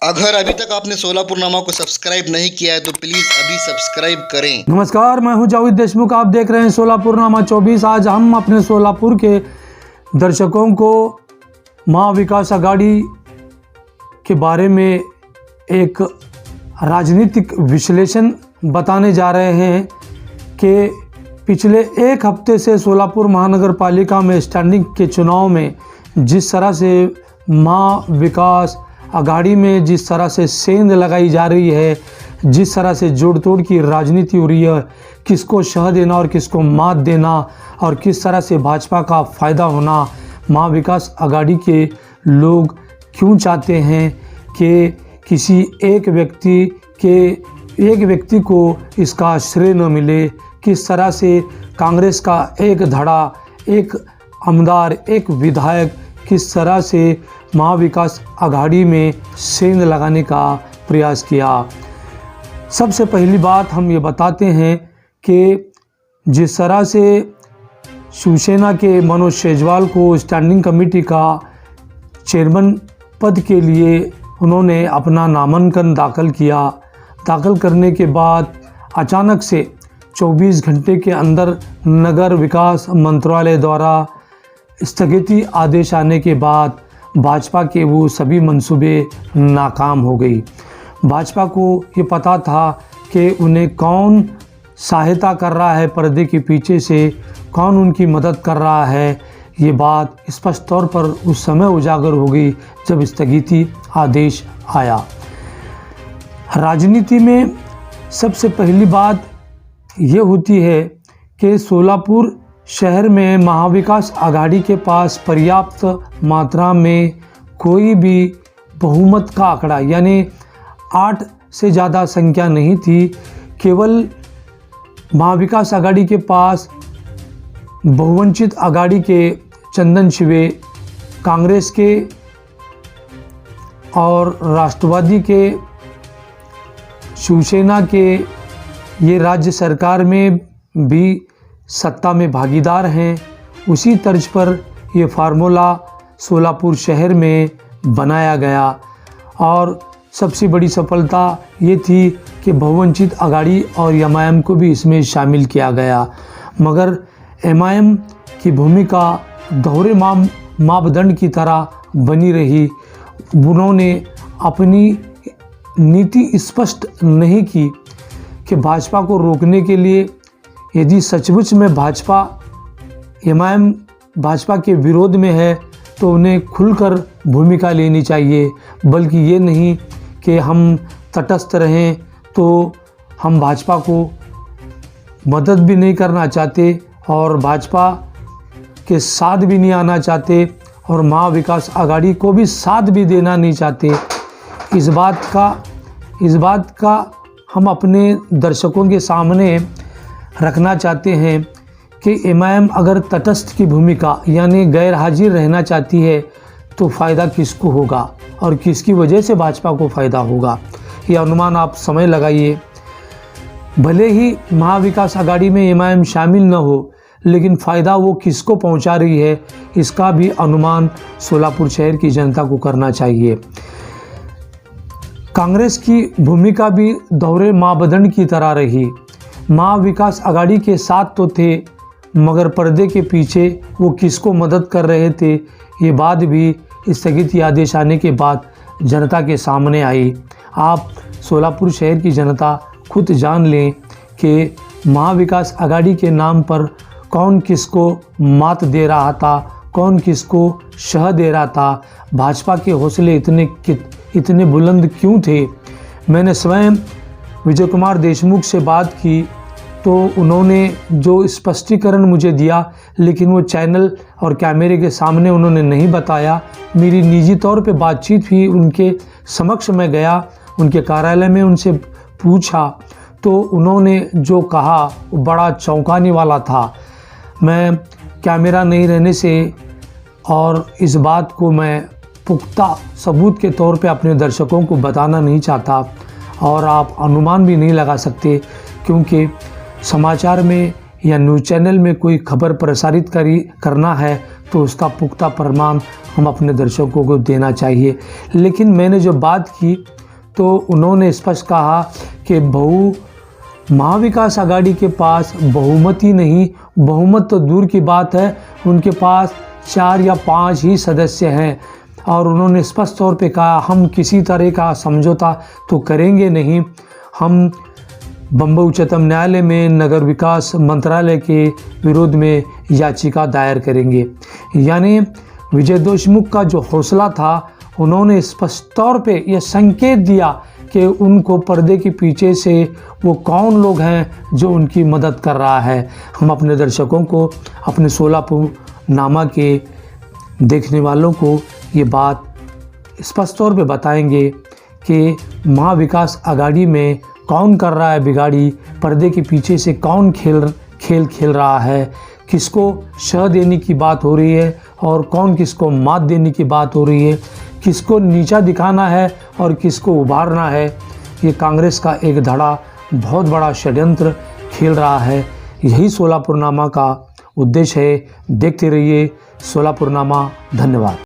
अगर अभी तक आपने सोलापुर नामा को सब्सक्राइब नहीं किया है तो प्लीज़ अभी सब्सक्राइब करें। नमस्कार, मैं हूं जावेद देशमुख। आप देख रहे हैं सोलापुर नामा 24। आज हम अपने सोलापुर के दर्शकों को महा विकास आघाड़ी के बारे में एक राजनीतिक विश्लेषण बताने जा रहे हैं कि पिछले एक हफ्ते से सोलापुर महानगर पालिका में स्टैंडिंग के चुनाव में जिस तरह से महा विकास आघाड़ी में जिस तरह से सेंध लगाई जा रही है, जिस तरह से जोड़ तोड़ की राजनीति हो रही है, किसको शह देना और किसको मात देना और किस तरह से भाजपा का फ़ायदा होना, महा विकास आघाड़ी के लोग क्यों चाहते हैं कि किसी एक व्यक्ति को इसका श्रेय न मिले, किस तरह से कांग्रेस का एक धड़ा, एक आमदार, एक विधायक किस तरह से महा विकास आघाड़ी में सेंध लगाने का प्रयास किया। सबसे पहली बात हम ये बताते हैं कि जिस तरह से शिवसेना के मनोज सेजवाल को स्टैंडिंग कमेटी का चेयरमैन पद के लिए उन्होंने अपना नामांकन दाखिल किया। दाखिल करने के बाद अचानक से 24 घंटे के अंदर नगर विकास मंत्रालय द्वारा स्थगिती आदेश आने के बाद भाजपा के वो सभी मंसूबे नाकाम हो गई। भाजपा को ये पता था कि उन्हें कौन सहायता कर रहा है पर्दे के पीछे से, कौन उनकी मदद कर रहा है। ये बात स्पष्ट तौर पर उस समय उजागर हो गई जब स्थगिती आदेश आया। राजनीति में सबसे पहली बात ये होती है कि सोलापुर शहर में महाविकास आघाड़ी के पास पर्याप्त मात्रा में कोई भी बहुमत का आंकड़ा यानी 8 से ज़्यादा संख्या नहीं थी। केवल महाविकास आघाड़ी के पास बहुवंचित आघाड़ी के चंदन शिवे, कांग्रेस के और राष्ट्रवादी के, शिवसेना के, ये राज्य सरकार में भी सत्ता में भागीदार हैं। उसी तर्ज पर ये फार्मूला सोलापुर शहर में बनाया गया और सबसे बड़ी सफलता ये थी कि बहुवंचित आघाड़ी और एमआईएम को भी इसमें शामिल किया गया। मगर एमआईएम की भूमिका दोहरे मापदंड की तरह बनी रही। उन्होंने अपनी नीति स्पष्ट नहीं की कि भाजपा को रोकने के लिए यदि सचमुच में भाजपा एमआईएम भाजपा के विरोध में है तो उन्हें खुलकर भूमिका लेनी चाहिए, बल्कि ये नहीं कि हम तटस्थ रहें तो हम भाजपा को मदद भी नहीं करना चाहते और भाजपा के साथ भी नहीं आना चाहते और महा विकास आघाड़ी को भी साथ भी देना नहीं चाहते। इस बात का हम अपने दर्शकों के सामने रखना चाहते हैं कि एमआईएम अगर तटस्थ की भूमिका यानी गैर हाजिर रहना चाहती है तो फ़ायदा किसको होगा और किसकी वजह से भाजपा को फ़ायदा होगा, ये अनुमान आप समय लगाइए। भले ही महाविकास आघाड़ी में एमआईएम शामिल न हो, लेकिन फ़ायदा वो किसको पहुंचा रही है इसका भी अनुमान सोलापुर शहर की जनता को करना चाहिए। कांग्रेस की भूमिका भी दोहरे मापदंड की तरह रही। महा विकास आघाड़ी के साथ तो थे मगर पर्दे के पीछे वो किसको मदद कर रहे थे, ये बात भी स्थगिती आदेश आने के बाद जनता के सामने आई। आप सोलापुर शहर की जनता खुद जान लें कि महा विकास आघाड़ी के नाम पर कौन किसको मात दे रहा था, कौन किसको शह दे रहा था। भाजपा के हौसले इतने बुलंद क्यों थे। मैंने स्वयं विजय कुमार देशमुख से बात की तो उन्होंने जो स्पष्टीकरण मुझे दिया, लेकिन वो चैनल और कैमरे के सामने उन्होंने नहीं बताया। मेरी निजी तौर पे बातचीत हुई, उनके समक्ष मैं गया, उनके कार्यालय में उनसे पूछा तो उन्होंने जो कहा वो बड़ा चौंकाने वाला था। मैं कैमरा नहीं रहने से और इस बात को मैं पुख्ता सबूत के तौर पे अपने दर्शकों को बताना नहीं चाहता और आप अनुमान भी नहीं लगा सकते, क्योंकि समाचार में या न्यूज़ चैनल में कोई खबर प्रसारित करना है तो उसका पुख्ता प्रमाण हम अपने दर्शकों को देना चाहिए। लेकिन मैंने जो बात की तो उन्होंने स्पष्ट कहा कि महाविकास आघाड़ी के पास बहुमत ही नहीं, बहुमत तो दूर की बात है, उनके पास 4 या 5 ही सदस्य हैं। और उन्होंने स्पष्ट तौर पे कहा हम किसी तरह का समझौता तो करेंगे नहीं, हम बम्बई उच्चतम न्यायालय में नगर विकास मंत्रालय के विरोध में याचिका दायर करेंगे। यानी विजय देशमुख का जो हौसला था, उन्होंने स्पष्ट तौर पे यह संकेत दिया कि उनको पर्दे के पीछे से वो कौन लोग हैं जो उनकी मदद कर रहा है। हम अपने दर्शकों को, अपने सोलापुर नामा के देखने वालों को ये बात स्पष्ट तौर पे बताएंगे कि महाविकास आघाड़ी में कौन कर रहा है बिगाड़ी, पर्दे के पीछे से कौन खेल खेल रहा है, किसको शह देने की बात हो रही है और कौन किसको मात देने की बात हो रही है, किसको नीचा दिखाना है और किसको उभारना है। ये कांग्रेस का एक धड़ा बहुत बड़ा षड्यंत्र खेल रहा है। यही सोलापुरनामा का उद्देश्य है। देखते रहिए सोलापुरनामा। धन्यवाद।